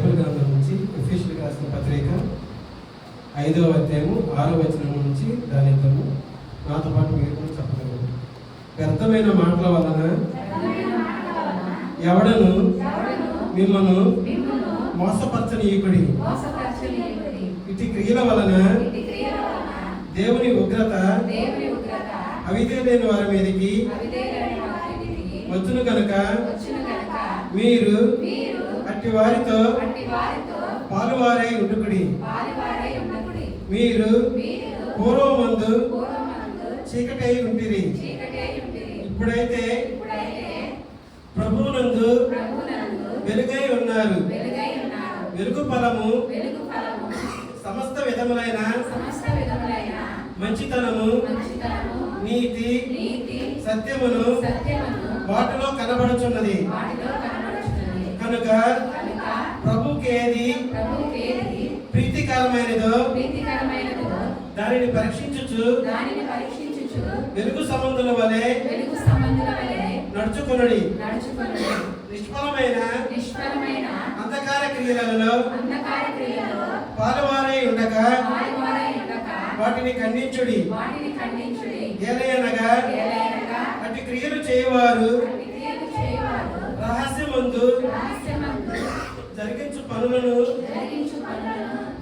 Bible గ్రంథం నుంచి ఎఫెసీయులకు రాసిన పత్రిక 5వ అధ్యాయము 6వ వచనం నుంచి ధ్యానిద్దాము. నాతో పాటు మీరు కూడా చెప్పగలరు. వ్యర్థమైన మాటల వలన ఎవడను మిమ్మల్ని మోసపరచనీయుడి, ఇటు క్రియల వలన దేవుని ఉగ్రత అవిధేయులైన వారి మీదకి వచ్చును కనుక మీరు అట్టి వారితో పాలువారై ఉండుకుడి. మీరు పూర్వమందు చీకటై ఉంటిరి, ఇప్పుడైతే ప్రభువునందు వెలుగై ఉన్నారు. వెలుగు ఫలము సమస్త విధములైన మంచితనము, నీతి, సత్యమును వాటిలో కనబడుచున్నది. కనుక ప్రభువుకి ఏది ప్రీతికరమైనదో దానిని పరీక్షించుచు వెలుగు సంబంధుల వలె నడుచుకొనుడి. నిష్ఫలమైన అంధకార క్రియలలో పాలువారై ఉండక వాటిని ఖండించుడి. ఏలయనగా అట్టి క్రియలు చేయవారు రహస్యమందు జరిగించు పనులను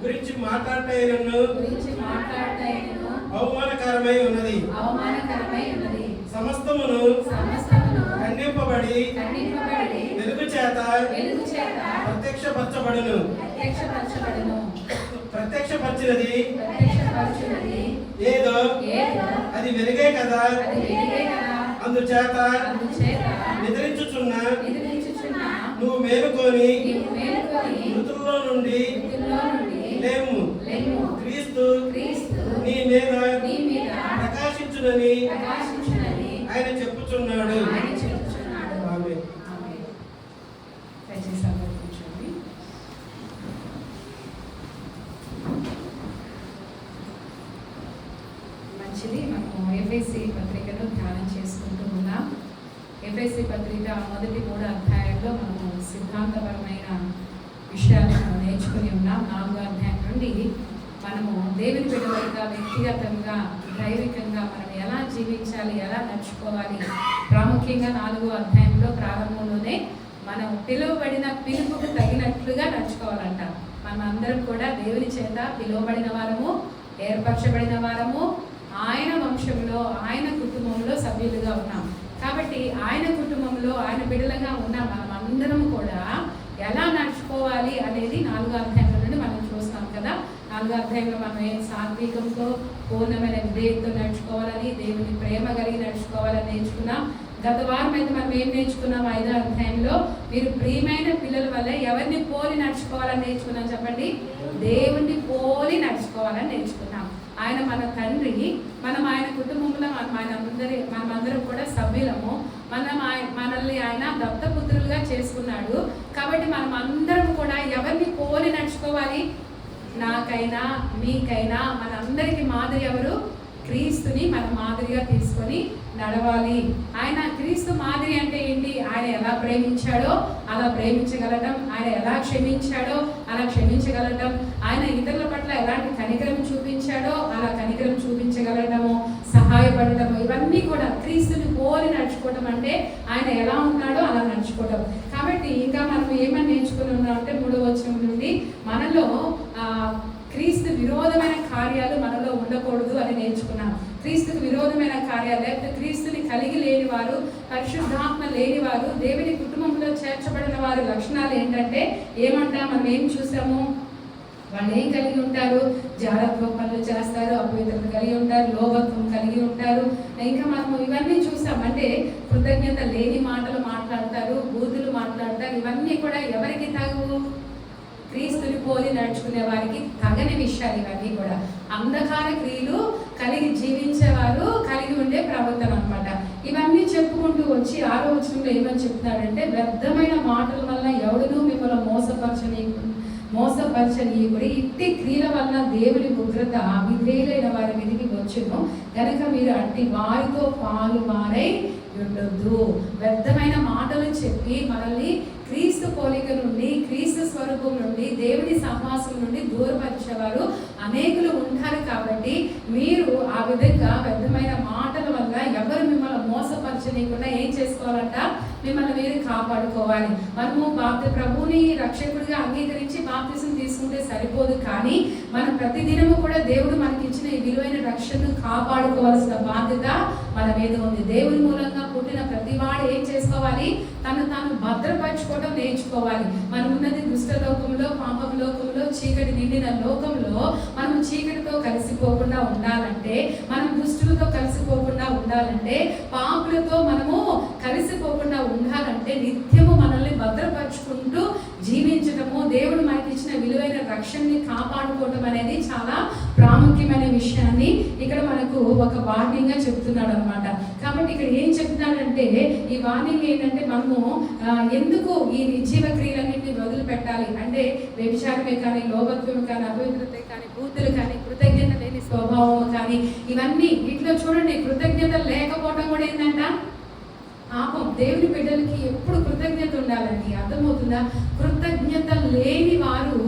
గురించి మాట్లాడటైనను అవమానకరమై ఉన్నది. సమస్తమును ఖండింపబడి వెలుగు చేత ప్రత్యక్షపరచబడును. ప్రత్యక్షపరచినది ఏదో అది వెలుగే కదా. అందుచేత నిద్రించుచున్న నువ్వు మేలుకొని మృతుల్లో నుండి లేము. క్రీస్తు నీ మీద ప్రకాశించునని ఆయన చెప్పుచున్నాడు. మంచిది. మనము ఎఫెసీ పత్రికను ధ్యానం చేసుకుంటూ ఉన్నాం. ఎఫెసీ పత్రిక మొదటి 3 అధ్యాయంలో మనము సిద్ధాంతపరమైన విషయాలను నేర్చుకుని ఉన్నాం. 4వ అధ్యాయం నుండి మనము దేవుని బిడ్డలుగా వ్యక్తిగతంగా దైవికంగా మనం ఎలా జీవించాలి, ఎలా నడుచుకోవాలి, ప్రాముఖ్యంగా 4వ అధ్యాయంలో ప్రారంభంలోనే మనం పిలువబడిన పిలుపుకు తగినట్లుగా నడుచుకోవాలంట. మనం అందరం కూడా దేవుని చేత పిలువబడిన వారము, ఏర్పరచబడిన వారము, ఆయన వంశంలో ఆయన కుటుంబంలో సభ్యులుగా ఉన్నాం. కాబట్టి ఆయన కుటుంబంలో ఆయన బిడ్డలుగా ఉన్న మనం అందరం కూడా ఎలా నడుచుకోవాలి అనేది 4వ అధ్యాయంలో నుండి మనం చూస్తాం కదా. 4వ అధ్యాయంలో మనం ఏం సాత్వికంతో పూర్ణమైన విధేయతతో నడుచుకోవాలని, దేవుని ప్రేమ కలిగి నడుచుకోవాలని నేర్చుకున్నాం. గత వారం అయితే మనం ఏం నేర్చుకున్నాం? 5వ అధ్యాయంలో మీరు ప్రియమైన పిల్లల వల్ల ఎవరిని పోలి నడుచుకోవాలని నేర్చుకున్నాం చెప్పండి. దేవుణ్ణి పోలి నడుచుకోవాలని నేర్చుకున్నాం. ఆయన మన తండ్రి, మనం ఆయన కుటుంబంలో మనమందరం కూడా సభ్యులము. మనల్ని ఆయన దత్తపుత్రులుగా చేసుకున్నాడు. కాబట్టి మనం అందరం కూడా ఎవరిని పోలి నడుచుకోవాలి? నాకైనా మీకైనా మనందరికీ మాదిరి ఎవరు? క్రీస్తుని మన మాదిరిగా తీసుకొని నడవాలి. ఆయన క్రీస్తు మాదిరి అంటే ఏంటి? ఆయన ఎలా ప్రేమించాడో అలా ప్రేమించగలటం, ఆయన ఎలా క్షమించాడో అలా క్షమించగలటం, ఆయన ఇతరుల పట్ల ఎలాంటి కనికరం చూపించాడో అలా కనికరం చూపించగలటము, సహాయపడటము, ఇవన్నీ కూడా క్రీస్తుని పోలి నడుచుకోవటం అంటే ఆయన ఎలా ఉన్నాడో అలా నడుచుకోవటం. కాబట్టి ఇంకా మనం ఏమని నేర్చుకుని ఉన్నాం అంటే 3వ వచనం నుండి మనలో క్రీస్తు విరోధమైన కార్యాలు మనలో ఉండకూడదు అని నేర్చుకున్నాం. క్రీస్తుకు విరోధమైన కార్యాలు, లేకపోతే క్రీస్తుని కలిగి లేని వారు, పరిశుద్ధాత్మ లేని వారు, దేవుని కుటుంబంలో చేర్చబడిన వారి లక్షణాలు ఏంటంటే ఏమంటాం? మనం ఏం చూసాము? వాళ్ళు ఏం కలిగి ఉంటారు? జాగ్రత్త పనులు చేస్తారు, అపవిత్రత కలిగి ఉంటారు, లోభత్వం కలిగి ఉంటారు. ఇంకా మనము ఇవన్నీ చూసాం. అంటే కృతజ్ఞత లేని మాటలు మాట్లాడతారు, బూతులు మాట్లాడతారు. ఇవన్నీ కూడా ఎవరికి తగవు? క్రీస్తుని పోలి నడుచుకునే వారికి తగని విషయాలు ఇవన్నీ కూడా. అంధకార క్రియలు కలిగి జీవించేవారు కలిగి ఉండే ప్రవర్తన అనమాట. ఇవన్నీ చెప్పుకుంటూ వచ్చి 6వ వచనంలో ఏమని చెప్తున్నాడంటే, వ్యర్థమైన మాటల వల్ల ఎవడునూ మిమ్మల్ని మోసపరచనీయుడి, ఇట్టి క్రియల వల్ల దేవుని ఉగ్రత విధేయులైన వారి మీదకి వచ్చును కనుక మీరు అట్టి వారితో పాలువారై ఉండొద్దు. వ్యర్థమైన మాటలు చెప్పి మనల్ని క్రీస్తు పోలిక నుండి, క్రీస్తు స్వరూపం నుండి, విశ్వాసం నుండి దూరపరిచేవారు అనేకులు ఉంటారు. కాబట్టి మీరు ఆ విధంగా వ్యర్థమైన మాటల వల్ల ఎవరు మిమ్మల్ని మోసపరచనీయకుండా ఏం చేసుకోవాలంట, మిమ్మల్ని మీరు కాపాడుకోవాలి. మనము ప్రభువుని రక్షకుడిగా అంగీకరించి బాప్తిసం తీసుకుంటే సరిపోదు, కానీ మనం ప్రతిదినము కూడా దేవుడు మనకి ఇచ్చిన ఈ విలువైన రక్షణను కాపాడుకోవాల్సిన బాధ్యత మన మీద ఉంది. దేవుని మూలంగా పుట్టిన ప్రతి వాడు ఏం చేసుకోవాలి, తను తాను భద్రపరచుకోవడం నేర్చుకోవాలి. మనం ఉన్నది దుష్ట లోకంలో, పాపం లోకంలో, చీకటి నిండిన లోకంలో మనం చీకటితో కలిసిపోకుండా ఉండాలంటే, మనం దుష్టులతో కలిసిపోకుండా ఉండాలంటే, పాపులతో మనము కలిసిపోకుండా ఉండాలంటే నిత్యము మనల్ని భద్రపరుచుకుంటూ జీవించడము, దేవుడు మనకి ఇచ్చిన విలువైన రక్షణని కాపాడుకోవడం అనేది చాలా ప్రాముఖ్యమైన విషయాన్ని ఇక్కడ మనకు ఒక వార్నింగ్ గా చెప్తున్నాడు అనమాట. కాబట్టి ఇక్కడ ఏం చెప్తున్నాడంటే, ఈ వార్నింగ్ ఏంటంటే, మనము ఎందుకు ఈ నిర్జీవ క్రియలన్నింటినీ వదిలిపెట్టాలి అంటే, వ్యభిచారమే కానీ, లోభత్వమే కానీ, అపవిత్రత కానీ, బూతులు కానీ, కృతజ్ఞత లేని స్వభావం కానీ, ఇవన్నీ వీటిలో చూడండి, కృతజ్ఞత లేకపోవడం కూడా ఏంటంట పాపం. దేవుని బిడ్డలకి ఎప్పుడు కృతజ్ఞత ఉండాలండి, అర్థమవుతుందా? కృతజ్ఞత లేని వారు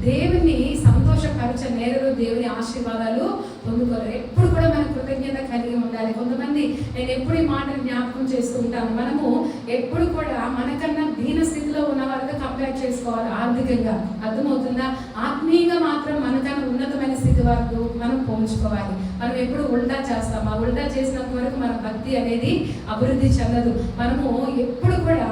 దేవుని సంతోషపరచనేరు, దేవుని ఆశీర్వాదాలు పొందుకోరు. ఎప్పుడు కూడా మనం కృతజ్ఞత కలిగి ఉండాలి. కొంతమంది, నేను ఎప్పుడు ఈ మాటను జ్ఞాపకం చేస్తూ ఉంటాను, మనము ఎప్పుడు కూడా మనకన్నా దీన స్థితిలో ఉన్న వారితో కంపేర్ చేసుకోవాలి ఆర్థికంగా, అర్థమవుతుందా? ఆత్మీయంగా మాత్రం మనకన్నా ఉన్నతమైన స్థితి వరకు మనం పోల్చుకోవాలి. మనం ఎప్పుడు ఉల్టా చేస్తాం. ఆ ఉల్టా చేసినంత వరకు మన భక్తి అనేది అభివృద్ధి చెందదు. మనము ఎప్పుడు కూడా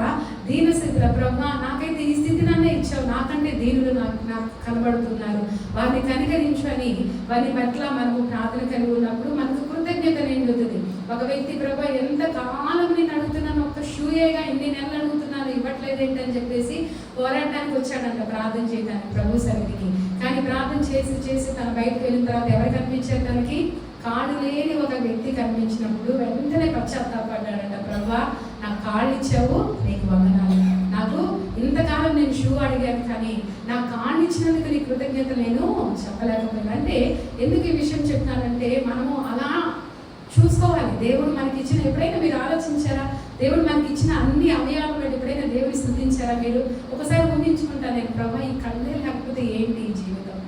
దీన స్థితిలో, బ్రహ్మ నాకైతే ఈ స్థితినన్నే ఇచ్చావు, నాకంటే దీనులు నాకు కనబడుతున్నారు, వారిని కనికరించు అని వారి పట్ల మనము ప్రార్థన కలిగి ఉన్నప్పుడు మనకు కృతజ్ఞత నిండుతుంది. ఒక వ్యక్తి, ప్రభా ఎంత కాలం నేను అడుగుతున్నాను, ఒక్క షూయేగా ఇన్ని నెలలు అడుగుతున్నాను, ఇవ్వట్లేదు ఏంటని చెప్పేసి పోరాటానికి వచ్చాడంట ప్రార్థన చేయడానికి ప్రభు సన్నిధికి. కానీ ప్రార్థన చేసి చేసి తన బయటకు వెళ్ళిన తర్వాత ఎవరు కనిపించారు తనకి? కాళ్ళు లేని ఒక వ్యక్తి కనిపించినప్పుడు వెంటనే పశ్చాత్తాపడ్డాడంట, ప్రభా నాకు కాళ్ళు ఇచ్చావు, నీకు వందనాలు. నాకు ఇంతకాలం నేను షూ అడిగాను, కానీ నా కాళ్ళు ఇచ్చినందుకు నీ కృతజ్ఞత నేను చెప్పలేకపోయాను. అంటే ఎందుకు ఈ విషయం చెప్తున్నానంటే, మనము అలా చూసుకోవాలి. దేవుడు మనకి ఇచ్చిన, ఎప్పుడైనా మీరు ఆలోచించారా, దేవుడు మనకి ఇచ్చిన అన్ని అవయవాలు ఎప్పుడైనా దేవుడిని స్తుతించారా? మీరు ఒకసారి ఊహించుకుంటాను, నేను ప్రభా ఈ కళ్ళే లేకపోతే ఏంటి ఈ జీవితం,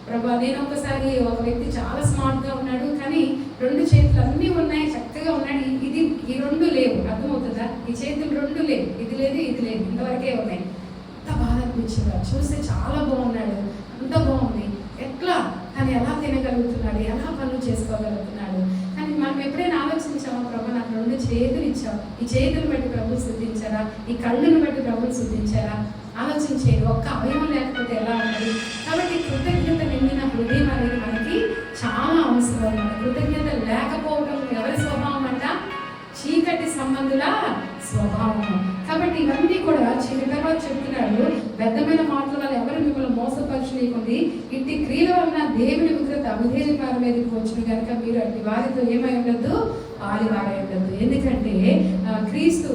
ప్రభా నేను ఒకసారి ఒక వ్యక్తి చాలా స్మార్ట్గా ఉన్నాడు, కానీ రెండు చేతులు అన్నీ ఉన్నాయి, చక్కగా ఉన్నాడు, ఈ రెండు లేవు, అర్థమవుతుందా? ఈ చేతులు రెండు లేవు, ఇది లేదు ఇది లేదు, ఇంతవరకే ఉన్నాయి. అంత బాధ అనిపించింది. చూస్తే చాలా బాగున్నాడు, అంత బాగుంది, ఎట్లా, కానీ ఎలా తినగలుగుతున్నాడు, ఎలా పనులు చేసుకోగలుగుతున్నాడు. కానీ మనం ఎప్పుడైనా ఆలోచించామా, ప్రభు నాకు రెండు చేతులు ఇచ్చావు, ఈ చేతులు బట్టి ప్రభుని స్తుతించారా, ఈ కళ్ళను బట్టి ప్రభుని స్తుతించారా? ఆలోచించేది. ఒక్క అవయవం లేకపోతే ఎలా ఉన్నది? కాబట్టి కృతజ్ఞత నిండిన హృదయం అనేది మనకి చాలా అవసరం అన్నమాట. కృతజ్ఞత లేకపోవడం ఎవరి స్వభావం అంట? చీకటి సంబంధుల స్వభావం. కాబట్టి ఇవన్నీ కూడా తర్వాత చెప్తున్నాడు, వ్యర్థమైన మాటల వల్ల ఎవరు మిమ్మల్ని మోసపరచలేకుంది, ఇట్టి క్రియల వలన దేవుని ఉగ్రత అవిధేయకాల మీదకి వచ్చిన కనుక మీరు అట్టి వారితో ఏమై ఉండద్దు, పాలివారై ఉండద్దు. ఎందుకంటే క్రీస్తు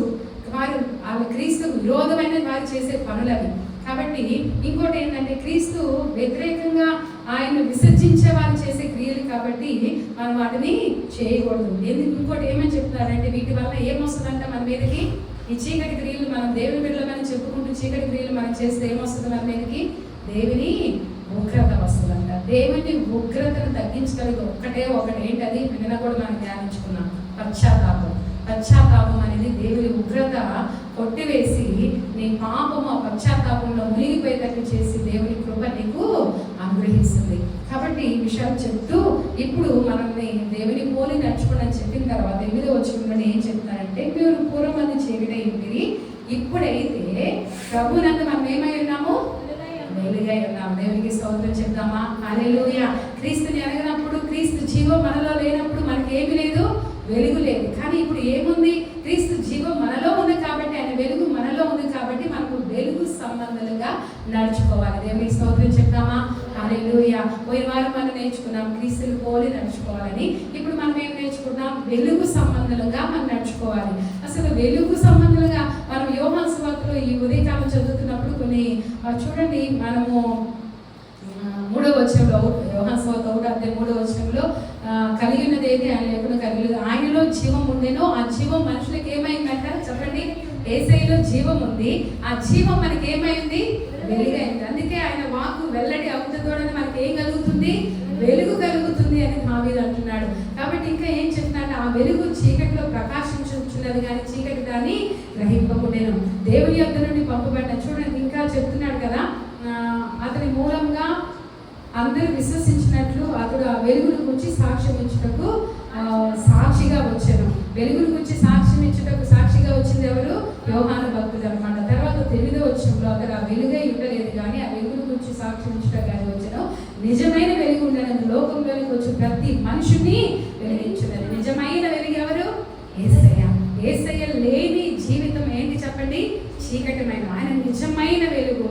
విరోధమైన వారు చేసే పనులు అవి. కాబట్టి ఇంకోటి ఏంటంటే, క్రీస్తు వ్యతిరేకంగా ఆయన విసర్జించే వారు చేసే క్రియలు, కాబట్టి మనం వాటిని చేయకూడదు. ఎందుకు? ఇంకోటి ఏమని చెప్తున్నారంటే, వీటి వల్ల ఏమొస్తుందంట మన మీదకి? ఈ చీకటి క్రియలు, మనం దేవుని బిడ్డలని చెప్పుకుంటూ చీకటి క్రియలు మనం చేస్తే ఏమొస్తుంది మన మీదకి? దేవుని ఉగ్రత వస్తుందంట. దేవుని ఉగ్రతను తగ్గించగలిగే ఒకటి ఏంటది? నిన్న కూడా మనం ధ్యానించుకున్నాం, పశ్చాత్తాపం అనేది దేవుని ఉగ్రత కొట్టివేసి నీ పాపము ఆ పశ్చాత్తాపంలో మునిగిపోయేటట్టు చేసి దేవుని కృప నీకు అనుగ్రహిస్తుంది. కాబట్టి ఈ విషయాలు చెప్తూ ఇప్పుడు మనల్ని దేవుని పోలి నడుచుకోండి అని చెప్పిన తర్వాత 8వ వచనంలో ఏం చెప్తారంటే, మీరు పూర్వమంది చీకటి ఇంటిని, ఇప్పుడైతే ప్రభునందు మనం ఏమై ఉన్నాము? వెలుగై ఉన్నాము. దేవునికి స్తోత్రం చెప్తామా? హల్లెలూయా. క్రీస్తుని ఎరగనప్పుడు, క్రీస్తు జీవం మనలో లేనప్పుడు మనకి ఏమి లేదు, వెలుగు లేదు. కానీ ఇప్పుడు ఏముంది? క్రీస్తు జీవం మనలో ఉంది కాబట్టి, ఆయన వెలుగు మనలో ఉంది కాబట్టి మనకు వెలుగు సంబంధాలుగా నడుచుకోవాలి. దేవునికి స్తోత్రం చెప్తామా? హల్లెలూయా. పోయిన వారం మనం నేర్చుకున్నాం క్రీస్తుని పోలి నడుచుకోవాలని. ఇప్పుడు మనం ఏం నేర్చుకున్నాం? వెలుగు సంబంధాలుగా మనం నడుచుకోవాలి. అసలు వెలుగు సంబంధాలుగా మనం యోహాను సువార్తలో ఈ ఉదయకాలం చదువుతున్నప్పుడు కొన్ని చూడండి, మనము 3వ వచనంలో, యోహాను సువార్త 1:3వ వచనంలో, కలిగి ఉన్నది ఏది ఆయన లేకుండా కలిగి, ఆయనలో జీవం ఉండేనో ఆ జీవం మనుషులకు ఏమైందంట? చెప్పండి. యేసయ్యలో జీవం ఉంది, ఆ జీవం మనకి ఏమైంది? వెలుగైంది. అందుకే ఆయన వాక్కు వెల్లడి అవుతుందో మనకి ఏం కలుగుతుంది? వెలుగు కలుగుతుంది అని దావీదు అంటున్నాడు. కాబట్టి ఇంకా ఏం చెప్తున్నాడు? ఆ వెలుగు చీకటిలో ప్రకాశించుచున్నది కానీ చీకటి దాన్ని గ్రహింపకుండెను. దేవుని యొద్ద నుండి పంపబడిన, చూడండి ఇంకా చెప్తున్నాడు కదా, అతని మూలంగా అందరూ విశ్వసించినట్లు అతడు ఆ వెలుగును గురించి సాక్ష్యం ఇచ్చుటకు సాక్షిగా వచ్చాను. వెలుగును గురించి సాక్ష్యం ఇచ్చుటకు సాక్షిగా వచ్చింది ఎవరు? యోహాను భక్తుడు అనమాట. తర్వాత 9వ వచనంలో అతడు ఆ వెలుగై ఉండలేదు కానీ ఆ వెలుగును గురించి సాక్ష్యం ఇచ్చుటకు కానీ వచ్చాను. నిజమైన వెలుగు ఉండేది లోకంలోనికి వచ్చి ప్రతి మనుషుని వెలిగించున్నది. నిజమైన వెలుగు ఎవరు? యేసయ్య. యేసయ్య లేని జీవితం ఏంటి చెప్పండి? చీకటమైన. ఆయన నిజమైన వెలుగు.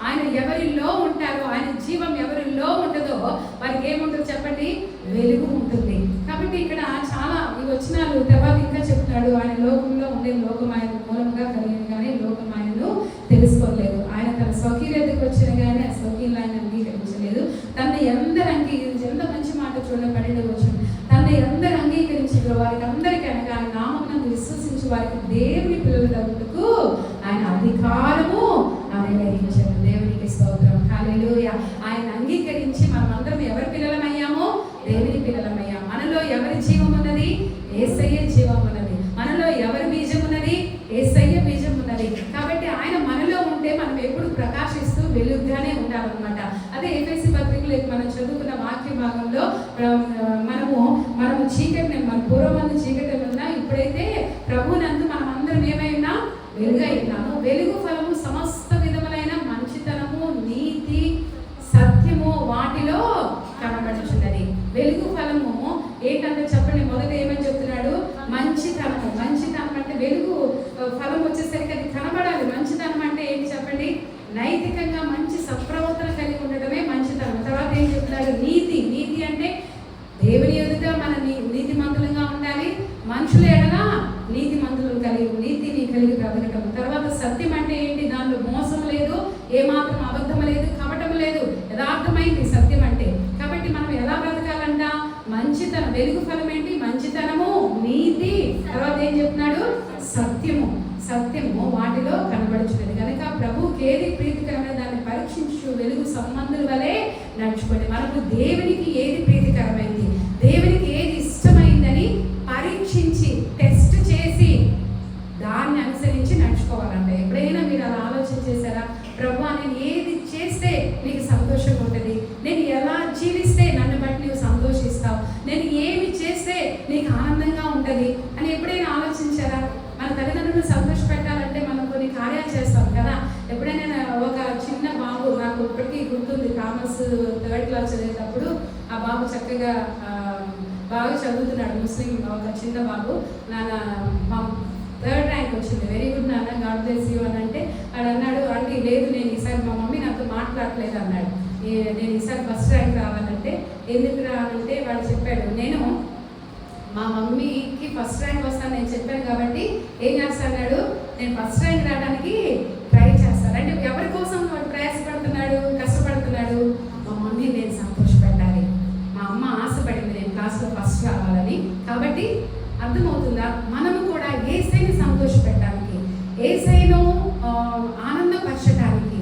ఆయన ఎవరిలో ఉంటారో, ఆయన జీవం ఎవరిలో ఉంటుందో వారికి ఏముంటుంది చెప్పండి? వెలుగు ఉంటుంది. కాబట్టి ఇక్కడ చాలా ఈ వచనాలు తర్వాత ఇంకా చెప్తాడు, ఆయన లోకంలో ఉండే లోకం ఆయన మూలంగా కలిగింది కానీ లోకం ఆయనను తెలుసుకోలేదు. ఆయన తన స్వకీయతకు వచ్చిన కానీ ఆ స్వకీయులు ఆయన అంగీకరించలేదు. తనని ఎందరు అంగీకరించి, ఎంత మంచి మాట చూడండి 12వ వచనం, తనని ఎందరు అంగీకరించారు వారికి అందరికీ అనగా ఆయన నామమునందు విశ్వసించి వారికి దేవుని పిల్లలు తగ్గుటకు ఆయన అధికారము అనుగ్రహించారు. దేవునికి స్తోత్రం. హల్లెలూయా. ఆయన అంగీకరించి మనం అందరం ఎవరి పిల్లలమయ్యామో? దేవుని పిల్లలమయ్యాం. మనలో ఎవరి జీవం ఉన్నది? యేసయ్య జీవం ఉన్నది. మనలో ఎవరి బీజం ఉన్నది? యేసయ్య బీజం ఉన్నది. కాబట్టి ఆయన మనలో ఉంటే మనం ఎప్పుడు ప్రకాశిస్తూ వెలుగుగానే ఉండాలన్నమాట. అదే ఎఫెసీ పత్రికలో మనం చదువుకున్న వాక్య భాగంలో మనము చీకటి, మన పూర్వమందు చీకటి ఉన్నా ఇప్పుడైతే ప్రభునందు మనం అందరం ఏమై ఉన్నాం? వెలుగై ఉన్నాము. వెలుగు ఫలము సమస్త విధములైన మంచితనము, నీతి, సత్యము వాటిలో కనబడుచున్నది. వెలుగు ఫలము ఏంటంటే చెప్పండి, మొదట ఏమని చెప్తున్నాడు? మంచితనము. మంచితనం అంటే వెలుగు ఫలం వచ్చేసరికి అది కనబడాలి. మంచితనం అంటే ఏంటి చెప్పండి? నైతికంగా మంచి సత్ప్రవర్తన కలిగి ఉండటమే మంచితనం. తర్వాత ఏం చెప్తున్నాడు? నీతి. నీతి అంటే దేవుని ఎదుట మన నీతిమంతులుగా ఉండాలి, మనుషుల ఎడల నీతిమంతులను నీతిని కలిగి బ్రతకటం. తర్వాత సత్యం అంటే ఏంటి? దానిలో మోసం లేదు, ఏమాత్రం అబద్ధం లేదు, కపటం లేదు, యథార్థమైంది సత్యం అంటే. కాబట్టి మనం ఎలా బ్రతకాలంట? మంచితనం. వెలుగు ఫలం ఏంటి? మంచితనము, నీతి, తర్వాత ఏం చెప్తున్నాడు? సత్యము. సత్యము వాటిలో కనబడుచున్నది కనుక ప్రభువుకి ఏది ప్రీతికరమైన దాన్ని పరీక్షించు వెలుగు సంబంధుల వలె నడుచుకోండి. మనకు దేవునికి ఏది ప్రీతికరమైంది, దేవునికి ఏది ఇష్టమైందని పరీక్షించి టెస్ట్ చేసి దాన్ని అనుసరించి నడుచుకోవాలంట. ఎప్పుడైనా మీరు అలా ఆలోచన చేశారా? ప్రభు నేను ఏది చేస్తే నీకు సంతోషంగా ఉంటుంది, నేను ఎలా జీవిస్తే నన్ను బట్టి నువ్వు సంతోషిస్తావు, నేను ఏమి చేస్తే నీకు ఆనందంగా ఉంటుంది అని ఎప్పుడైనా ఆలోచించారా? మన తల్లిదండ్రులను సంతోషపెట్టాలంటే మనం కొన్ని కార్యాలు చేస్తాం కదా. ఎప్పుడైనా ఒక చిన్న బాబు, నాకు ఇప్పటికీ గుర్తుంది, కామర్స్ 3rd క్లాస్ చదివేటప్పుడు ఆ బాబు చక్కగా బాగా చదువుతున్నాడు, ముస్లిం ఒక చిన్న బాబు. మా 3rd ర్యాంక్ వచ్చింది, వెరీ గుడ్ నాన్న, గాడ్ బ్లెస్ యూ అని అంటే వాడు అన్నాడు, అంటే లేదు నేను ఈసారి మా మమ్మీ నాతో మాట్లాడలేదు అన్నాడు, నేను ఈసారి 1st ర్యాంక్ రావాలంటే. ఎందుకు రావాలంటే వాడు చెప్పాడు, నేను మా మమ్మీకి 1st ర్యాంక్ వస్తాను నేను చెప్పాను కాబట్టి ఏం చేస్తాడు, నేను 1st ర్యాంక్ రావడానికి ట్రై చేస్తాను. అంటే ఎవరి కోసం వాడు ప్రయాసపడుతున్నాడు, కష్టపడుతున్నాడు? మా మమ్మీ నేను సంతోషపెట్టాలి, మా అమ్మ ఆశపడింది నేను క్లాస్లో 1st రావాలని. కాబట్టి అర్థమవుతుందా? మనము కూడా యేసయ్యని సంతోషపెట్టడానికి, యేసయ్యను ఆనందపరచడానికి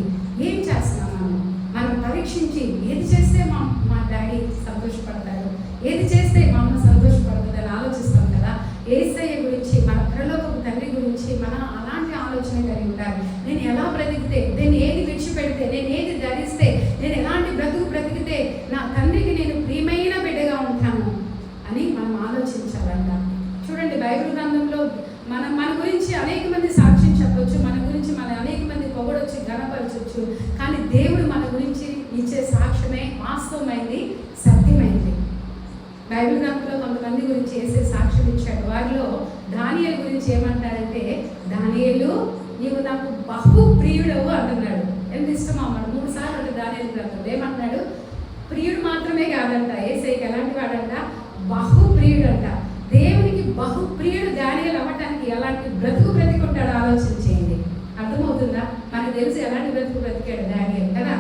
ఏం చేస్తున్నాం? మనం పరీక్షించి ఏది చేస్తే మా డాడీ సంతోషపడతాడు, ఏది చేస్తే మా అమ్మ సంతోషపడుతుంది అని ఆలోచిస్తాం కదా. యేసయ్య గురించి, మన పరలోకపు తండ్రి గురించి మనం అలాంటి ఆలోచన కలిగి ఉండాలి. నేను ఎలా బ్రతికితే, నేను ఏది విడిచిపెడితే, నేను ఏది ధరిస్తే, నేను ఎలాంటి బ్రతికితే నా తండ్రికి నేను ప్రియమైన బిడ్డగా ఉంటాను అని మనం ఆలోచించాలంట. చూడండి, బైబిల్ గ్రంథంలో మన గురించి అనేక మంది సాక్ష్యం చెప్పొచ్చు, మన గురించి అనేక మంది పొగడొచ్చు, ఘనపరచొచ్చు. కానీ దేవుడు మన గురించి ఇచ్చే సాక్ష్యమే వాస్తవమైంది, సత్యమైంది. బైబిల్ గ్రంథంలో కొంతమంది గురించి వేసే సాక్ష్యం ఇచ్చాడు. వారిలో దానియేలు గురించి ఏమంటారంటే, దానియేలు నీవు నాకు బహు ప్రియుడవు అంటున్నాడు. ఎంత ఇష్టమో అన్నాడు 3 సార్లు అంటే దానియేలు గ్రంథంలో ఏమంటున్నాడు? ప్రియుడు మాత్రమే కాదంట, యేసయ్యకి ఎలాంటి వాడంట? బహు ప్రియుడంట. దేవునికి బహు ప్రియుడు దానియేలు అవ్వటానికి ఎలాంటి బ్రతికుంటాడో ఆలోచన చేయండి. అర్థమవుతుందా? మనకు తెలిసి ఎలాంటి బ్రతికాడు దానియేలు కదా.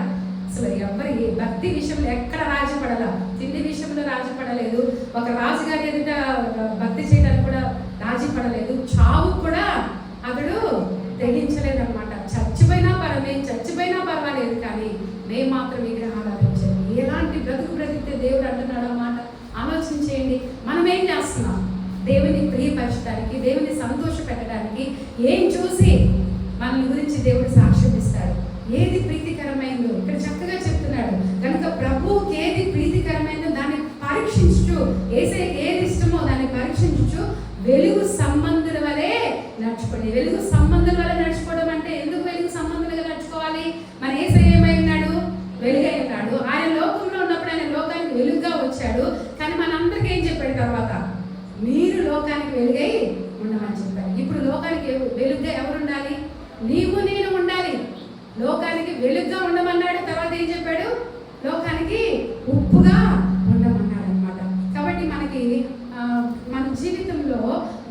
అసలు ఎవరి భక్తి విషయంలో ఎక్కడ రాజపడాల, తిండి విషయంలో రాజపడలేదు, ఒక రాజుగారి ఎదుట భక్తి చేయడానికి కూడా రాజపడలేదు, చావు కూడా అతడు తెగించలేదన్నమాట. చచ్చిపోయినా పర్వాలేదు కానీ మేము మాత్రం విగ్రహాలు ఆరాధించండి. ఎలాంటి బ్రతుకు బ్రతికితే దేవుడు అంటున్నాడు అన్నమాట. ఆలోచన చేయండి. మనం ఏం చేస్తున్నాం? దేవుని ప్రియపరచడానికి, దేవుని సంతోష పెట్టడానికి ఏం చూసి మన గురించి దేవుడు సాక్ష్యం ఇస్తాడు? ఏది ప్రీతికరమైందో ఇక్కడ చక్కగా చెప్తున్నాడు. కనుక ప్రభువుకి ఏది ప్రీతికరమైందో దాన్ని పరీక్షించు, యేసయ్యకి ఏది ఇష్టమో దాన్ని పరీక్షించు, వెలుగు సంబంధుల వలె నడుచుకోండి. వెలుగు సంబంధుల వలె నడుచుకోవడం అంటే ఎందుకు వెలుగు సంబంధులుగా నడుచుకోవాలి? మన యేసయ్య ఏమై ఉన్నాడు? వెలుగై ఉన్నాడు. ఆయన లోకంలో ఉన్నప్పుడు ఆయన లోకానికి వెలుగుగా వచ్చాడు. కానీ మనందరికీ ఏం చెప్పాడు తర్వాత? మీరు లోకానికి వెలుగై ఉండమని చెప్పారు. ఇప్పుడు లోకానికి వెలుగుగా ఎవరు ఉండాలి? నీవు నేను ఉండాలి. లోకానికి వెలుగుగా ఉండమన్నాడు. తర్వాత ఏం చెప్పాడు? లోకానికి ఉప్పుగా ఉండమన్నాడు అనమాట. కాబట్టి మనకి మన జీవితంలో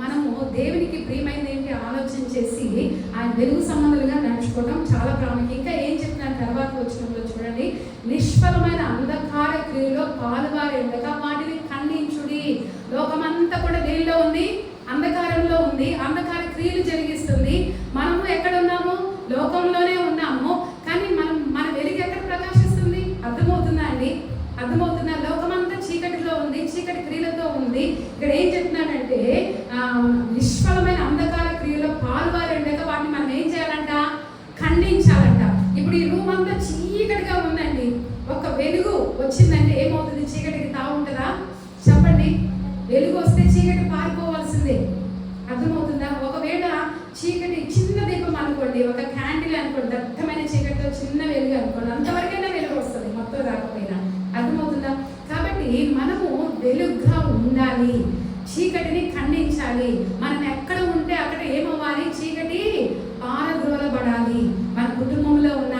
మనము దేవునికి ప్రియమైనది ఏంటి ఆలోచన చేసి ఆయన వెలుగు సంబంధులుగా నడుచుకోవడం చాలా ప్రాముఖ్యం. ఇంకా ఏం చెప్తున్నాను తర్వాత వచ్చినప్పుడు చూడండి. నిష్ఫలమైన అంధకార క్రియలో పాలువారి ఉండగా వాటిని ఖండించుడి. లోకమంతా కూడా దేనిలో ఉంది? అంధకారంలో ఉంది. అంధకార క్రియలు జరిగిస్తుంది. మనము ఎక్కడ ఉన్నాము? లోకంలోనే ఉన్నాము. కానీ మన వెలుగు ఎక్కడ ప్రకాశిస్తుంది? అర్థమవుతుందా అండి? అర్థమవుతుందా? లోకమంతా చీకటిలో ఉంది, చీకటి క్రియలతో ఉంది. ఇక్కడ ఏం చెప్తున్నాడంటే నిష్ఫలమైన అంధకార క్రియలో పాల్వారి ఉండగా వాటిని మనం ఏం చేయాలంట? ఖండించాలంట. ఇప్పుడు ఈ రూమ్ అంతా చీకటిగా ఉందండి. ఒక వెలుగు వచ్చిందంటే ఏమవుతుంది? చీకటికి తావు ఉంటుందా? చెప్పండి. వెలుగు వస్తే చీకటి పారిపోవాల్సిందే. అర్థమవుతుందా? ఒకవేళ చీకటి చిన్న దీపం అనుకోండి, ఒక క్యాండిల్ అనుకోండి, దట్టమైన చీకటితో చిన్న వెలుగు అనుకోండి, అంతవరకైనా వెలుగు వస్తుంది, మొత్తం రాకపోయినా. అర్థమవుతుందా? కాబట్టి మనము వెలుగుగా ఉండాలి, చీకటిని ఖండించాలి. మనం ఎక్కడ ఉంటే అక్కడ ఏమవ్వాలి? చీకటి పారద్రోలబడాలి. మన కుటుంబంలో ఉన్న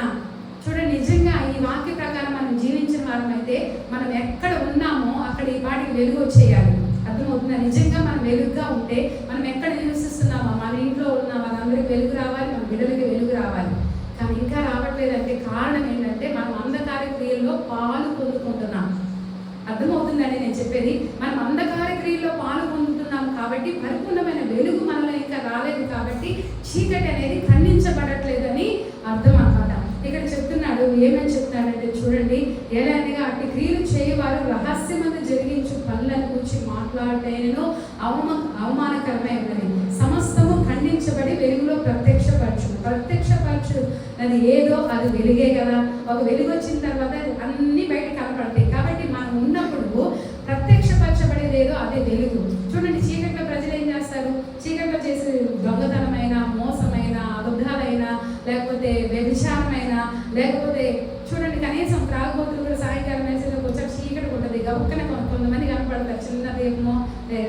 చూడండి, నిజంగా ఈ వాక్య ప్రకారం మనం జీవించిన వారమైతే మనం ఎక్కడ ఉన్నామో అక్కడ ఈ వాటికి వెలుగు వచ్చేయాలి. అర్థమవుతుందా? నిజంగా మనం వెలుగుగా ఉంటే మనం ఎక్కడ నివసిస్తున్నామో మన ఇంట్లో ఉన్న మనందరికి వెలుగు రావాలి, మన బిడ్డలకి వెలుగు రావాలి. కానీ ఇంకా రావట్లేదంటే కారణం ఏంటంటే మనం అంధకార క్రియల్లో పాలు పొందుకుంటున్నాం. అర్థమవుతుందండి నేను చెప్పేది? మనం అంధకార క్రియల్లో పాలు పొందుతున్నాం కాబట్టి పరిపూర్ణమైన వెలుగు మనలో ఇంకా రాలేదు కాబట్టి చీకటి అనేది ఖండించబడట్లేదని అర్థం అన్నమాట. ఇక్కడ చెప్తున్నాడు. ఏమని చెప్తున్నాడంటే చూడండి, ఎలాగా అట్టి క్రియలు చేయవారు రహస్యమందు జరిగించు పనులను గురించి మాట్లాడటేనో అవమానకరమై ఉన్నది. సమస్తము ఖండించబడి వెలుగులో ప్రత్యక్షపరచు అది ఏదో అది వెలుగే కదా. ఒక వెలుగు వచ్చిన తర్వాత అన్ని బయట కనపడతాయి. కాబట్టి మనం ఉన్నప్పుడు ప్రత్యక్షపరచబడేది ఏదో అదే వెలుగు. చూడండి, చీకట్లో ప్రజలు ఏం చేస్తారు? చీకట్లో చేసే దొంగతనమైన, మోసమైన, అబద్ధాలైన, లేకపోతే వ్యభిచారమైన, లేకపోతే చూడండి కనీసం త్రాగుబోతులు కూడా సాయంకాలం వేసేలోకి వచ్చాక చీకటి ఉంటుంది. గబుక్కన కొంతమంది కనపడతారు, చిన్న దీపమో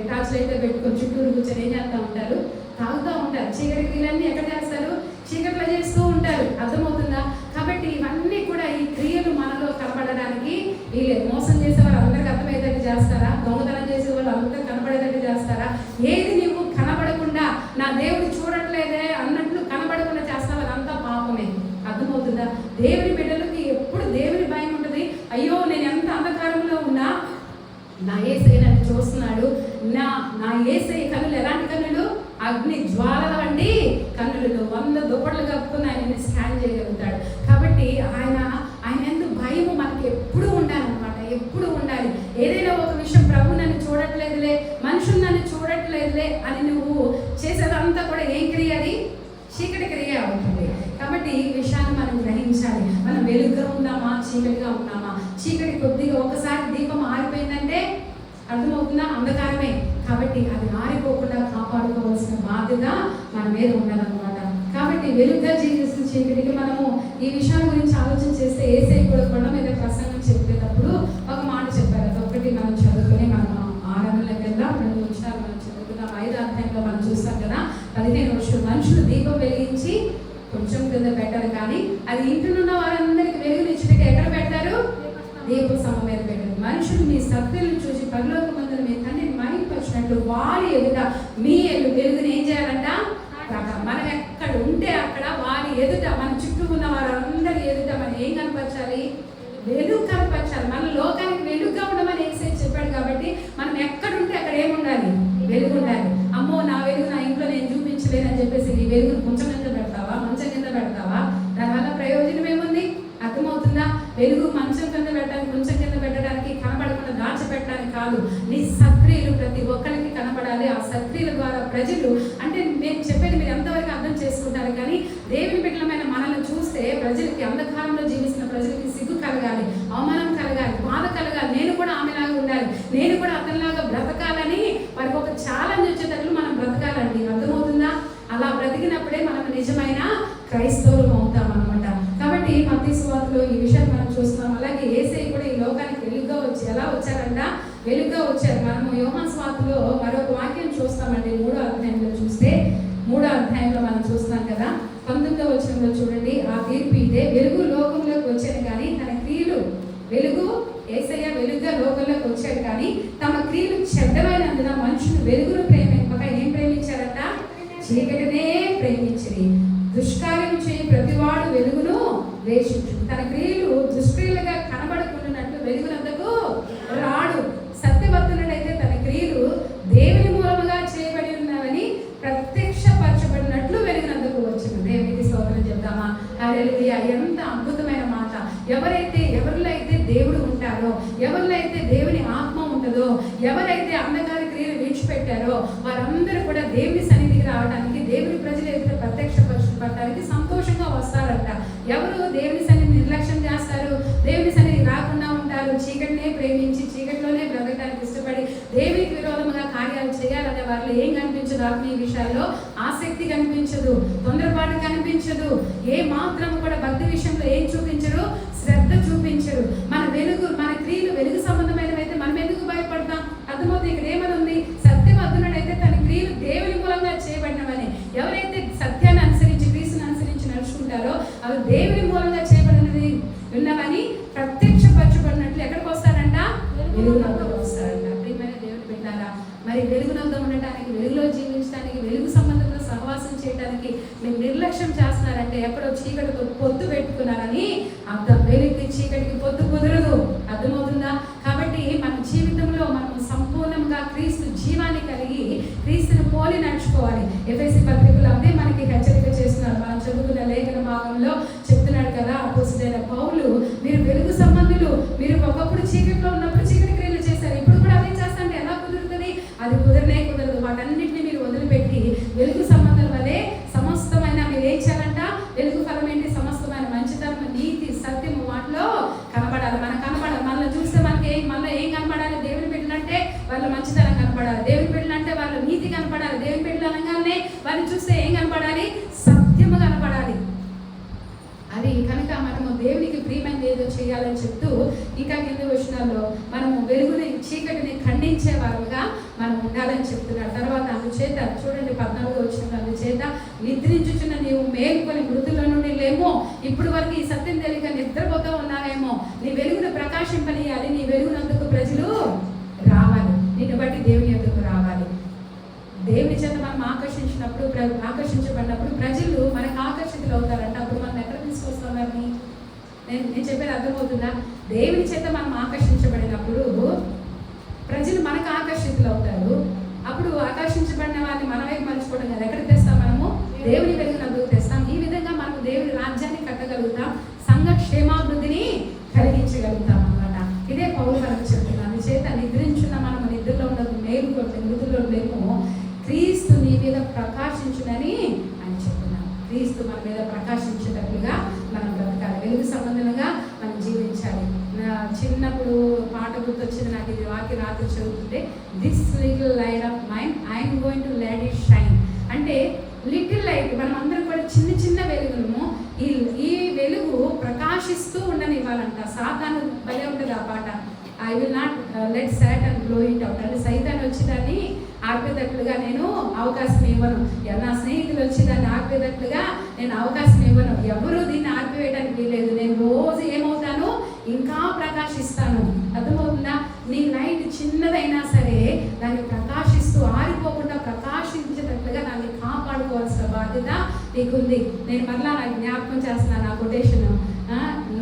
టార్చ్ లైట్ పెట్టుకొని చుట్టూరు కూర్చొని ఏం చేస్తూ ఉంటారు? తాగుతూ ఉంటారు. చీకటి క్రియలన్నీ ఎక్కడ చేస్తారు? చీకట్లో చేస్తూ ఉంటారు. అర్థమవుతుందా? కాబట్టి ఇవన్నీ కూడా ఈ క్రియలు మనలో కనపడడానికి వీలేదు. మోసం చేసే వాళ్ళు అందరికీ అర్థమయ్యేటట్టు చేస్తారా? దొంగతనం చేసే వాళ్ళు అందరికీ కనపడేటట్టు చేస్తారా? ఏది నీవు కనపడకుండా నా దేవుడు చూడట్లేదే అన్నట్లు కనపడకుండా చేస్తావు, అదంతా పాపమే. అర్థమవుతుందా? దేవుని బిడ్డలకి ఎప్పుడు దేవుని భయం ఉంటుంది. అయ్యో నేను ఎంత అంధకారంలో ఉన్నా నా యేసయ్య నన్ను చూస్తున్నాడు. నా యేసయ్య కన్నులు ఎలాంటి కన్నులు? అగ్ని జ్వాలల వంటి కన్నులలో 100 దుప్పట్లు కప్పుకుని ఆయనని స్కాన్ చేయగలుగుతాడు. కాబట్టి ఆయన ఎందుకు భయము మనకి ఎప్పుడు ఉండాలన్నమాట. ఎప్పుడు ఉండాలి. ఏదైనా ఒక విషయం ప్రభు నన్ను చూడట్లేదులే, మనుషులు నన్ను చూడట్లేదులే అని నువ్వు చేసేదంతా కూడా ఏం క్రియ? అది చీకటి క్రియ అవుతుంది. కాబట్టి ఈ విషయాన్ని మనం గ్రహించాలి. మనం వెలుగుగా ఉన్నామా, చీకటిగా ఉన్నామా? చీకటి కొద్దిగా ఒకసారి దీపం ఆరిపోయిందంటే అర్థమవుతుందా? అంధకారమే. కాబట్టి అది ఆరిపోకుండా కాపాడుకోవాల్సిన బాధ్యత మన మీద ఉన్నదన్నమాట. కాబట్టి వెలుగుగా జీవిస్తున్న చీకటికి మనము ఈ విషయాల గురించి ఆలోచన చేస్తే యేసయ్య కూడా కొండ మీద ప్రసంగం చెప్పేటప్పుడు ఒక మాట చెప్పారు. అదొకటి మనం చదువుకుని మనం 6 కింద 2 నిమిషాలు మనం చదువుకున్నాం. 5వ అధ్యాయంలో మనం చూస్తాం కదా, 15 వర్షాలు మనుషులు దీపం వెలిగించి కొంచెం కింద పెట్టారు, కానీ అది ఇంటినున్న వారందరికీ వెలుగునిచ్చుటకు ఎక్కడ పెట్టారు? దీపం సమ మీద పెట్టారు. మనుషులు మీ సత్తులను చూసి పరలోకమందున మీ తండ్రిని మహిమపరిచినట్లు వారి ఎదుట మీ వెలుగుని ఏం చేయాలంట? మనం ఎక్కడ ఉంటే అక్కడ వారి ఎదుట, మన చుట్టూ ఉన్న వారందరి ఎదుట మనం ఏం కనపరచాలి? వెలుగు కనపరచాలి. మన లోకానికి వెలుగుగా ఉండమని యేసయ్య చెప్పాడు. కాబట్టి మనం ఎక్కడుంటే అక్కడ ఏముండాలి? వెలుగు ఉండాలి. అమ్మో నా వెలుగు నా ఇంట్లో నేను చూపించలేనని చెప్పేసి నీ వెలుగును కొంచెం కింద పెడతావా, మంచం కింద పెడతావా? దానివల్ల ప్రయోజనం ఏముంది? అర్థమవుతుందా? వెలుగు మంచం కింద పెట్టడానికి, కొంచెం కింద పెట్టడానికి, కనబడకుండా దాచిపెట్టడానికి కాదు. నీ సత్క్రియలు ప్రతి ఒక్కరికి కనబడాలి. ఆ సత్క్రియల ద్వారా ప్రజలు, అంటే నేను చెప్పేది మీరు ఎంతవరకు అర్థం చేసుకుంటారు, కానీ దేవుని బిడ్డలమైన మనల్ని చూస్తే ప్రజలకి, అంధకారంలో జీవిస్తున్న ప్రజలకి సిగ్గు కలగాలి, అవమానం కలగాలి, బాధ కలగాలి. నేను కూడా ఆమెలాగా ఉండాలి, నేను కూడా అతనిలాగా బ్రతకాలని వారికి ఒక ఛాలెంజ్ వచ్చేటట్లు మనం బ్రతకాలండి. అర్థమవుతుందా? అలా బ్రతికినప్పుడే మనం నిజమైన క్రైస్తవులు అవుతాం అనమాట. కాబట్టి మత్తయి సువార్తలో ఈ విషయాన్ని మనం చూస్తున్నాం. అలాగే యేసయ్య కూడా ఈ లోకానికి వెలుగుగా వచ్చి ఎలా వచ్చారంట? వెలుగుగా వచ్చారు. మనము యోహాను సువార్తలో మరొక వాక్యం చూస్తామండి. 3వ అధ్యాయంలో చూస్తే, 3వ అధ్యాయంలో మనం చూస్తున్నాం కదా, 19వ వచనంలో చూడండి. ఆ తీర్పు ఇదే, వెలుగు లోకంలోకి వచ్చాను కానీ తన క్రియలు, వెలుగు యేసయ్య వెలుగుగా లోకంలోకి వచ్చాడు కానీ తమ క్రియలు చెడ్డమైనందున మనుషులు వెలుగును ప్రేమింపక ఏం ప్రేమించారట? చీకటినే ప్రేమించిరి. దుష్కార్యం చేయి ప్రతివాడు వెలుగును ద్వేషించు. తన క్రియలు దుష్క్రియలుగా కనబడుకున్నట్లు వెలుగునందుకు రాడు. సత్యవంతుడైతే తన క్రియలు దేవుని మూలముగా చేయబడి ఉన్నవని ప్రత్యక్షపరచబడినట్లు వెలుగునందుకు వచ్చింది. దేవునికి స్తోత్రం చెప్తామా? హల్లెలూయా! ఎంత అద్భుతమైన మాట. ఎవరిలో అయితే దేవుడు ఉంటారో, ఎవరిలో అయితే దేవుని ఆత్మ ఉంటుందో, ఎవరైతే అంధకార క్రియలు విడిచిపెట్టారో వారందరూ కూడా దేవుని సన్నిధికి రావడానికి, దేవుని ప్రజలు ఎదుట ప్రత్యక్షపరచబడటానికి సంతోషంగా వస్తారంట. ఎవరు దేవుని సన్నిధిని నిర్లక్ష్యం చేస్తారు, దేవుని సన్నిధికి రాకుండా ఉంటారు, చీకటినే ప్రేమించి చీకటిలోనే బ్రతకడానికి ఇష్టపడి దేవునికి విరోధముగా కార్యాలు చేయాలనే వాళ్ళు ఏం కనిపించదు? ఆత్మీయ విషయాల్లో ఆసక్తి కనిపించదు, తొందరపాటు కనిపించదు, ఏ మాత్రం కూడా భక్తి విషయంలో ఏం చూపించరు? శ్రద్ధ చూపించరు. మన వెలుగు, మన క్రియలు వెలుగు సంబంధమైనవైతే మనం ఎందుకు భయపడతాం? అర్థమవుతుంది. ఇక్కడ ఏమని ఉంది? సత్యవంతుడైతే తన క్రియలు దేవుని మూలంగా చేయబడినవని. ఎవరైతే సత్యాన్ని అనుసరించి, క్రీస్తుని అనుసరించి నడుచుకుంటారో అవి దేవుని మూలంగా చేయబడినవి ఉన్నవని ప్రత్యక్షపరచబడినట్లు ఎక్కడికి వస్తారంట? వెలుగునందుకు వస్తారంట. ప్రియమైన దేవుని బిడ్డలారా, మరి వెలుగునందు ఉండటానికి, వెలుగులో జీవించడానికి, వెలుగు సంబంధంలో సహవాసం చేయడానికి మీరు నిర్లక్ష్యం చేస్తున్నారంటే ఎక్కడో చీకటితో పొత్తు పెట్టుకున్నారని అర్థం. వెలుగుకి చీకటికి పొత్తు కుదరదు. అర్థమవుతుందా? కాబట్టి మన జీవితంలో మనం సంపూర్ణంగా క్రీస్తు జీవాన్ని కలిగి క్రీస్తుని పోలి నడుచుకోవాలి. ఎఫెసీ పత్రికలో అదే మనకి హెచ్చరిక చేస్తున్నారు. మనం చదువుకున్న లేఖన భాగంలో చెప్తున్నాడు కదా అపోస్తలుడైన పౌలు, మీరు వెలుగు సంబంధులు, మీరు ఒకప్పుడు చీకటిలో ఉన్నప్పుడు చీకటి క్రియలు చేశారు, ఇప్పుడు కూడా అదే చేస్తాంటే ఎలా కుదురుతుంది? అది కుదరదు. వాటన్నిటిని మీరు వదిలిపెట్టి వెలుగు సంబంధం వల్లే సమస్తమైన మీరు ఏం చేయాలంట? వెలుగు ఫలం ఏంటి? సమస్తమైన మంచితనం, నీతి, సత్యము వాటిలో కనబడాలి. మనకు కనబడాలి. మనల్ని చూస్తే మనకి మళ్ళీ ఏం కనపడాలి? దేవుని బిడ్డలంటే వాళ్ళ మంచితనం కనపడాలి, దేవుని బిడ్డలంటే వాళ్ళ నీతి కనపడాలి, దేవుని బిడ్డలు అనగానే వారిని చూస్తే ఏం కనపడాలి? సత్యము కనపడాలి. అది కనుక మనము దేవునికి ప్రియమైనది ఏదో చేయాలని చెప్తూ ఇంకా కింద వచనాల్లో మనము వెలుగుని, చీకటిని ఖండించే వారుగా మనం ఉండాలని చెప్తున్నాడు. తర్వాత అందుచేత చూడండి 14వ వచనం, అందుచేత నిద్రించుచున్న నీవు మేలుకొని మృతుల నుండి లేమో, ఇప్పుడు వరకు ఈ సత్యం తెలియక నిద్రపోతూ ఉన్నావేమో, నీ వెలుగును ప్రకాశింపనీయాలి. నీ వెలుగునందుకు ప్రజలు రావాలి, నిన్ను బట్టి దేవుని ఎదుకు రావాలి. దేవుని చేత మనం ఆకర్షించబడినప్పుడు ప్రజలు మనకు ఆకర్షితులు అవుతారంట. అప్పుడు మనం ఎక్కడ తీసుకొస్తాం? నేను చెప్పేది అర్థమవుతుందా? దేవుని చేత మనం ఆకర్షించబడినప్పుడు ప్రజలు మనకు ఆకర్షితులు అవుతారు. అప్పుడు ఆకర్షించబడిన వారిని మన వైపు మలుచుకోవడం కదా, ఎక్కడ తెస్తాం? మనము దేవుని వెలుగునందుకు తెస్తాం. ఈ విధంగా మనము దేవుని రాజ్యాన్ని కట్టగలుగుతాం, సంఘ క్షేమాభివృద్ధిని కలిగించగలుగుతాం అన్నమాట. ఇదే పౌలు మనకు చెప్తున్నాను. అందుచేత నిద్రించున్న మనము నిద్రలో ఉండదు, మేలుకొంటే మృతుల్లో లేమో, క్రీస్తు నీ మీద ప్రకాశించునని అని చెప్తున్నాను. క్రీస్తు మన మీద ప్రకాశించేటట్లుగా మనం బ్రతకాలి, వెలుగు సంబంధంగా మనం జీవించాలి. నా చిన్నప్పుడు పాట గుర్తొచ్చింది నాకు. ఇది వాక్య రాత్రి చదువుతుంటే, this little light of mind I'm going to let it shine. అంటే లిటిల్ లైట్, మనం అందరం కూడా చిన్న చిన్న వెలుగులను ఈ వెలుగు ప్రకాశిస్తూ ఉండనివ్వాలంట. సాతాను భలే ఉంటుంది ఆ పాట, I will not let Satan blow it out. అంటే సైతాన్ వచ్చి దాన్ని ఆర్పేటట్లుగా నేను అవకాశం ఇవ్వను, నా స్నేహితులు వచ్చి దాన్ని ఆర్పేటట్లుగా నేను అవకాశం ఇవ్వను, ఎవరు దీన్ని ఆర్పివేయడానికి వీలేదు. నేను రోజు ఏమవుతాను? ఇంకా ప్రకాశిస్తాను. అర్థమవుతుందా? నీ లైట్ చిన్నదైనా సరే దాన్ని ప్రకాశిస్తూ ఆరిపోకుండా ప్రకాశించేటట్లుగా దాన్ని కాపాడుకోవాల్సిన బాధ్యత నీకుంది. నేను మరలా నాకు జ్ఞాపకం చేస్తున్నాను ఆ quotation,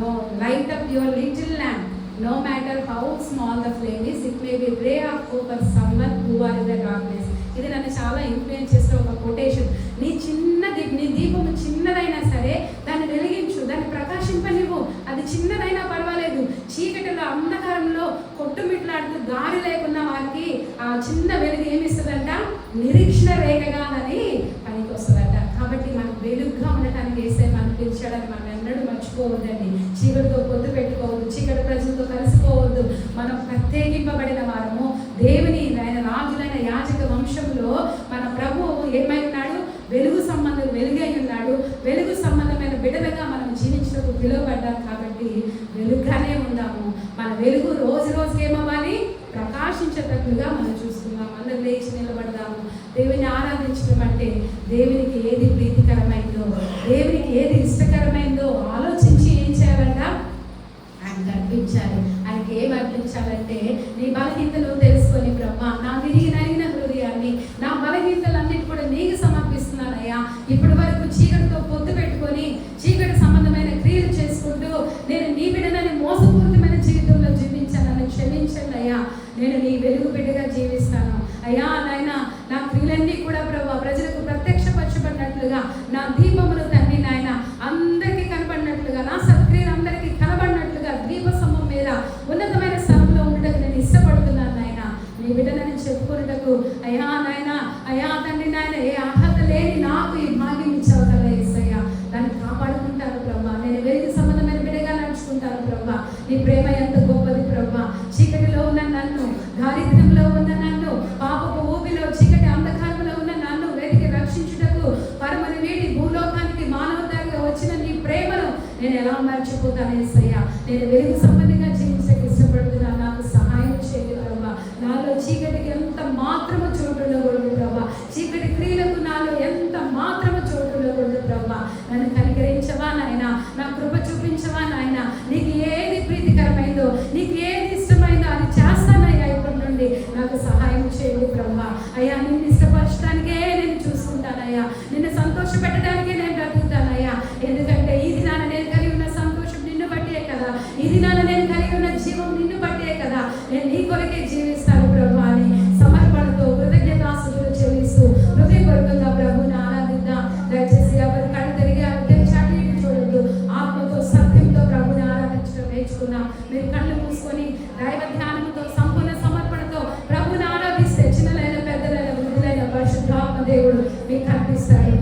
no light up your little lamp, no matter how small the flame is, it may be a ray of hope for someone who are in the darkness. ఇది నన్ను చాలా ఇన్ఫ్లుయెన్స్ చేసిన ఒక కొటేషన్. నీ దీపము చిన్నదైనా సరే దాన్ని వెలిగించు, దాన్ని ప్రకాశింపనివ్వు. అది చిన్నదైనా పర్వాలేదు. చీకటిలో అంధకారంలో కొట్టుమిట్లాడుతూ దారి లేకున్న వారికి ఆ చిన్న వెలుగు ఏమిస్తుందంట? నిరీక్షణ రేఖగానని పనికి వస్తుందంట. కాబట్టి మనకు వెలుగుగా ఉండటానికి వేసే మనకు పిలిచాడని మనం ఎన్నడూ మర్చిపోవద్దండి. చీకటితో పొత్తు పెట్టుకోవద్దు, చీకటి ప్రజలతో కలిసిపోవద్దు. మనం ప్రత్యేకింపబడిన వారము. దేవుని ఆయన రాజులైన యాజక వంశంలో మన ప్రభువు ఏమై ఉన్నాడు? వెలుగు సంబంధం వెలుగై ఉన్నాడు. వెలుగు సంబంధమైన బిడ్డలుగా మనం జీవించడానికి పిలువబడ్డాం. కాబట్టి వెలుగుగానే ఉందాము. మన వెలుగు రోజు రోజుకి ఏమవ్వాలి? ప్రకాశించేటట్లుగా మనం చూస్తున్నాం. అందరూ లేచి నిలబడదాము. దేవుని ఆరాధించడం అంటే దేవునికి ఏది ప్రీతికరమైందో, దేవునికి ఏది ఇష్టకరమైందో ఆలోచించి ఏం చేయాలంట? ఆయనకు అర్పించాలి. ఆయనకి ఏం అర్పించాలంటే, నీ బలహీనతలు తెలుసుకొని బ్రహ్మ, నా విరిగి నలిగిన హృదయాన్ని, నా బలహీనతలన్నిటి కూడా నీకు సమర్పిస్తున్నానయ్యా. ఇప్పటి వరకు చీకటితో పొత్తు పెట్టుకొని చీకటి సంబంధమైన క్రియలు చేసుకుంటూ నేను నీ బిడ్డనని మోసపూరితమైన జీవితంలో జీవించానని క్షమించండి అయ్యా. నేను నీ వెలుగు బిడ్డగా జీవిస్తాను అయ్యా. నాయన నా క్రియలన్నీ కూడా ప్రభు ప్రజలకు ప్రత్యక్షపరచబడినట్లుగా, నా దీపములు తండ్రి నాయన అందరికీ కనబడినట్లుగా, నా సత్క్రియలు అందరికీ కనబడినట్లుగా దీప స్తంభం మీద ఉన్నతమైన స్థలంలో ఉండటకు నేను ఇష్టపడుతున్నాను నాయన. నీ బిడ్డనని చెప్పుకున్నటకు అయ్యా నాయన, అయ్యా తండ్రి నాయన, ఏ అర్హత లేని నాకు ఈ భాగ్యం ఇచ్చావు కదా యేసయ్యా. దాన్ని కాపాడుకుంటాను ప్రభా. నేను వెలుగు సంబంధమైన బిడ్డగా నడుచుకుంటాను ప్రభా. నీ ప్రేమ ఎంత గొప్పది ప్రభా. చీకటిలో ఉన్న నన్ను, దారిద్ర్యంలో ఉన్న నన్ను, పాపపు ఊపిలో చీకటి అంధకారంలో ఉన్న నన్ను వెతికి రక్షించుటకు పరమని వీడి భూలోకానికి మానవతాగా వచ్చిన నీ ప్రేమను నేను ఎలా మర్చిపోతాను యేసయ్యా. నేను వెలుగు సంబంధంగా జీవించడానికి ఇష్టపడుతున్నాను. నాకు సహాయం చేయండి ప్రభా. నాలో చీకటికి ఎంత మాత్రము చోటు ఉండకూడదు ప్రభా. చీకటి క్రియలకు నాలో ఎంత మాత్రము చోటు ఉండకూడదు ప్రభా. నన్ను కనికరించవా నాయన, నా కృప చూపించవా నాయన. నీకు ఏది ప్రీతికరమైందో, నీకు ఏది ఇష్టమైందో అది చేస్తానయ్యా. ఇప్పటి నుండి నాకు సహాయం చేయండి ప్రభా. అయ్యా, నిన్ను ఇష్టపరచడానికే నేను చూసుకుంటానయ్యా. నిన్ను సంతోష పెట్టడానికే నేను బ్రతుకుతానయ్యా. ఎందుకంటే ఈ దినాన నేను కలిగి ఉన్న సంతోషం నిన్ను బట్టే కదా. ఈ దినాన నేను కలిగి ఉన్న జీవం నిన్ను బట్టే కదా. నేను నీ కొరకే జీవిస్తాను ప్రభా అని సమర్పణతో కృతజ్ఞతాస్తుతులు చెల్లిస్తూ హృదయపూర్వకంగా ప్రభుని ఆరాధిద్దాం. దయచేసి ఎవరు కళ్ళు తిరిగి చాటి చూడద్దు. ఆత్మతో సత్యంతో ప్రభుని ఆరాధించడం నేర్చుకున్నాం. మీరు కళ్ళు మూసుకొని దైవ ధ్యానంతో సంపూర్ణ సమర్పణతో ప్రభుని ఆరాధిస్తే చిన్నలైన పెద్దలైన వృద్ధులైన పరిశుద్ధాత్మ దేవుడు మీకు కనిపిస్తాడు.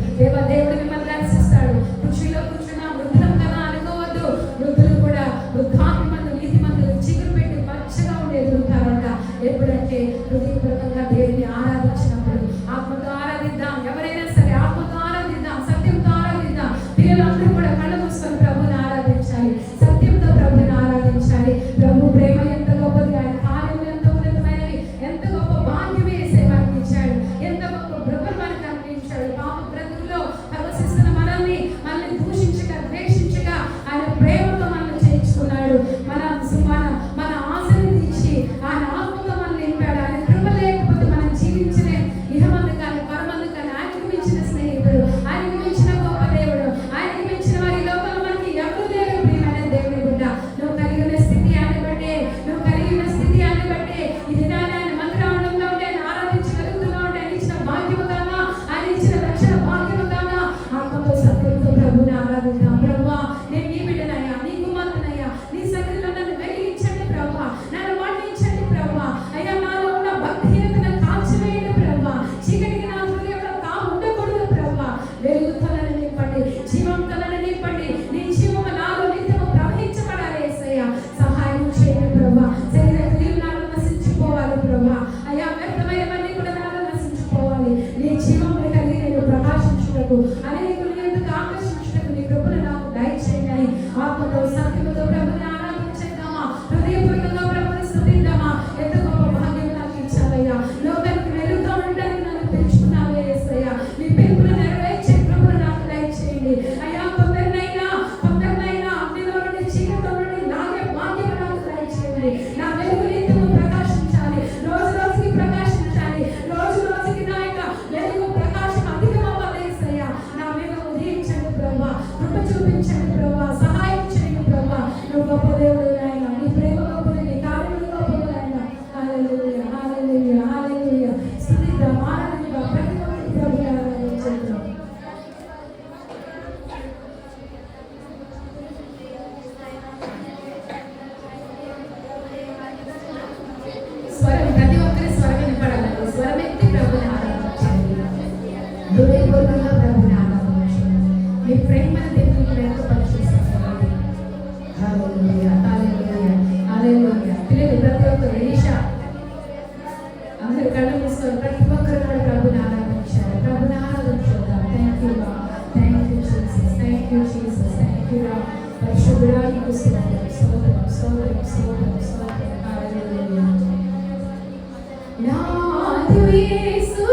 దేవుడు మిమ్మల్ని దర్శిస్తాడు. కృషిలో కూర్చున్న వృద్ధులం కదా అనుకోవద్దు. వృద్ధులు కూడా వృద్ధాత్మందు నీతి మందులు చిగురు పెట్టి పచ్చగా ఉండేది ఉంటారంట. ఎప్పుడంటే హృదయపూర్వకంగా దేవుని ఆరాధించినప్పుడు. ఆత్మతో ఆరాధిద్దాం. ఎవరైనా సరే ఆత్మతో ఆరాధిద్దాం, సత్యంతో ఆరాధిద్దాం. పిల్లలందరూ కూడా కళ్ళు మూసుకొని ప్రభుని ఆరాధించాలి, సత్యంతో ప్రభుని ఆరాధించాలి. ప్రభు ప్రేమ ఎంత గొప్పది, ఆయన కార్యం ఎంత ఉన్నతమైనవి, ఎంత గొప్ప భాగ్యం వేసే మనకి ఇచ్చాడు, ఎంత గొప్ప ప్రభులు మనకు అందించాడు. పాప బ్రతుకులో ప్రవశిస్తున్న మనల్ని దూషించగా ద్వేషించగా ఆయన ప్రేమతో మనల్ని చేయించుకున్నాడు. మన ఆశని తీర్చి ఆయన ఆత్మతో మనల్ని నింపాడు. ఆయన కృప లేకపోతే మనం జీవించలే. ఇహమందు కానీ పరమందు కానీ ఆయనకు మించిన స్నేహితుడు, ఆయనకు మించిన గొప్ప దేవుడు, ఆయనకు మించిన వారి లోకంలో మనకి ఎవరు లేరు. ప్రియమైన దేవుని బిడ్డ, నువ్వు కలిగి ఉన్న స్థితి ఆయన బట్టే, నువ్వు కలిగి ఉన్న స్థితి ఆయన బట్టే. ఇది ఆయన మందిరంలో ఉంటే ఆయన ఆరాధించగలుగుతున్నా ఉంటే ఆయన ఇచ్చిన భాగ్యము కాగా, ఆయన ఇచ్చిన రక్షణ భాగ్యము కాగా ఆత్మతో సత్యంతో ప్రభుని ఆరాధిద్దాం. ప్రభువా, నేను నీ బిడ్డనయ్యా, నీ కుమార్తెనయ్యా, నీ సన్నిధిలో నన్ను వెలిగించండి ప్రభువా, నన్ను మండించండి ప్రభువా. అయ్యా, నాలో ఉన్న భక్తిహీనతను కాల్చివేయండి ప్రభువా. చీకటికి నా హృదయంలో తాము ఉండకూడదు ప్రభువా. వెలుగుతలను నింపండి, జీవంతలను నింపండి. నీ జీవము నాలో నిత్యము ప్రవహించబడాలి యేసయ్యా. సహాయం చేయండి ప్రభువా. శరీర క్రియలు నాలో నశించిపోవాలి ప్రభువా. అయ్యా, వ్యర్థమైనవన్నీ కూడా నాలో నశించిపోవాలి. నీ జీవమును కలిగి నేను ప్రకాశించుటకు, అనేకులను ఎందుకు ఆకర్షించుటకు నీ కృపను నాకు దయచేయండి అని ఆత్మతో సత్యముతో ప్రభుని ఆరాధించేద్దామా. హృదయపూర్వకంగా ప్రభుని స్తుతిద్దామా. ఎంత గొప్ప భాగ్యం నాకు ఇచ్చావయ్యా. లోకానికి వెలుగుగా ఉండడానికి నన్ను పెంచుకున్నావే యేసయ్యా. నీ పిలుపును నెరవేర్చే కృపను నాకు దయచేయండి అయ్యా. కొందరినైనా అగ్నిలో నుండి చీకటిలో నుండి లాగే భాగ్యం నాకు దయచేయండి. నా వెలుగు నిత్యము ప్రకాశించాలి, రోజు రోజుకి ప్రకాశించాలి. రోజు రోజుకి నా యొక్క వెలుగు ప్రకాశం అధికమవ్వాలి యేసయ్యా. నా మీద ఉదయించండి ప్రభా, కృప చూపించండి ప్రభా, సహాయం చేయండి ప్రభా. నువ్వు గొప్ప దేవుడు నాయన, నీ ప్రేమ గొప్పది, నీ కార్యములు గొప్పది నాయన. హల్లెలూయా, హల్లెలూయా, హల్లెలూయా. స్తుతిద్దాం, ఆరాధిద్దాం. ప్రతి ఒక్కరి ప్రభుని ఆరాధించేద్దాం. హల్లెలూయా హల్లెలూయా హల్లెలూయా. పిల్లలు ప్రతి ఒక్కరు ఈషా అందరు కళ్ళు మూసుకొని ప్రతి ఒక్కరు కూడా ప్రభుని ఆరాధించారు. ప్రభుని ఆరాధించుదాం. Thank you thank you Jesus thank you Jesus thank you పరిశుద్ధుడానికి స్తోత్రం స్తోత్రం స్తోత్రం స్తోత్రం స్తోత్రం హల్లెలూయా. నాదు యేసు